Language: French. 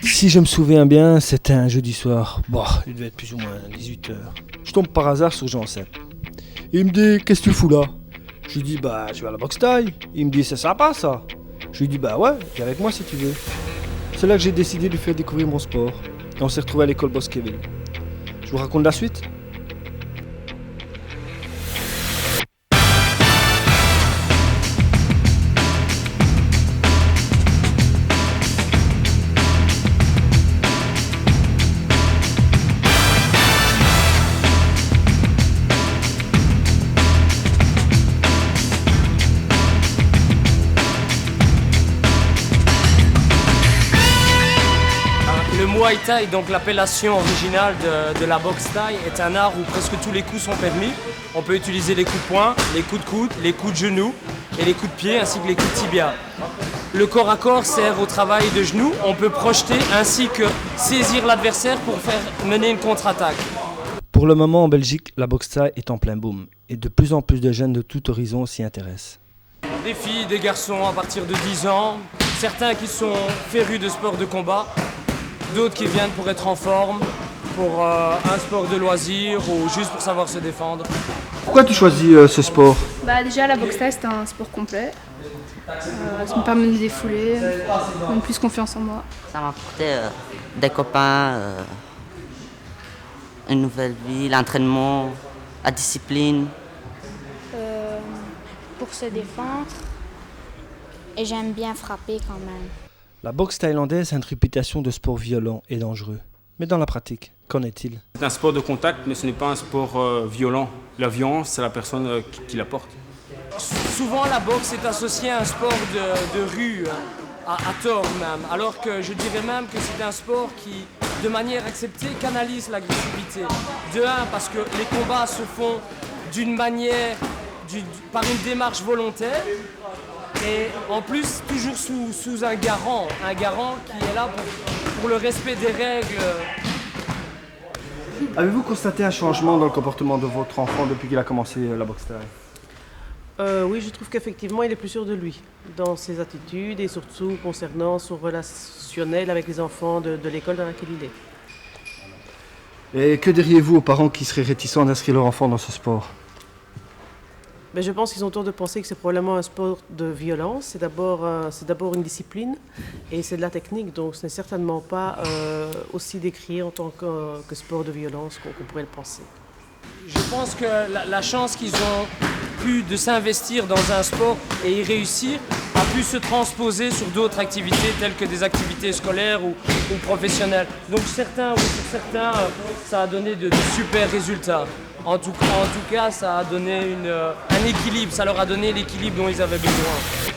Si je me souviens bien, c'était un jeudi soir. Bon, il devait être plus ou moins 18h. Je tombe par hasard sur Jean-Sepp. Il me dit, qu'est-ce que tu fous là? Je lui dis, bah, je vais à la boxe taille. Il me dit, c'est sympa ça. Je lui dis, bah ouais, viens avec moi si tu veux. C'est là que j'ai décidé de lui faire découvrir mon sport. Et on s'est retrouvés à l'école Bosqueville. Je vous raconte la suite? Le Muay Thai, donc l'appellation originale de la boxe thaï, est un art où presque tous les coups sont permis. On peut utiliser les coups de poing, les coups de coude, les coups de genoux et les coups de pied ainsi que les coups de tibia. Le corps à corps sert au travail de genoux. On peut projeter ainsi que saisir l'adversaire pour faire mener une contre-attaque. Pour le moment en Belgique, la boxe thaï est en plein boom. Et de plus en plus de jeunes de tout horizon s'y intéressent. Des filles, des garçons à partir de 10 ans, certains qui sont férus de sport de combat, d'autres qui viennent pour être en forme, pour un sport de loisir ou juste pour savoir se défendre. Pourquoi tu choisis ce sport? Déjà la boxe thaï c'est un sport complet. Ça me permet de me défouler, même plus confiance en moi. Ça m'a apporté des copains, une nouvelle vie, l'entraînement, la discipline. Pour se défendre et j'aime bien frapper quand même. La boxe thaïlandaise a une réputation de sport violent et dangereux. Mais dans la pratique, qu'en est-il? C'est un sport de contact, mais ce n'est pas un sport violent. La violence, c'est la personne qui la porte. Souvent la boxe est associée à un sport de rue, à tort même, alors que je dirais même que c'est un sport qui, de manière acceptée, canalise l'agressivité. De un, parce que les combats se font d'une manière, par une démarche volontaire, et en plus toujours sous un garant qui est là pour le respect des règles. Avez-vous constaté un changement dans le comportement de votre enfant depuis qu'il a commencé la boxe thaï? Oui, je trouve qu'effectivement, il est plus sûr de lui, dans ses attitudes et surtout concernant son relationnel avec les enfants de l'école dans laquelle il est. Et que diriez-vous aux parents qui seraient réticents d'inscrire leur enfant dans ce sport? Mais je pense qu'ils ont tort de penser que c'est probablement un sport de violence. C'est d'abord une discipline et c'est de la technique, donc ce n'est certainement pas aussi décrié en tant que sport de violence qu'on pourrait le penser. Je pense que la chance qu'ils ont pu de s'investir dans un sport et y réussir a pu se transposer sur d'autres activités telles que des activités scolaires ou professionnelles. Donc pour certains, ça a donné de super résultats. En tout cas, ça a donné un équilibre, ça leur a donné l'équilibre dont ils avaient besoin.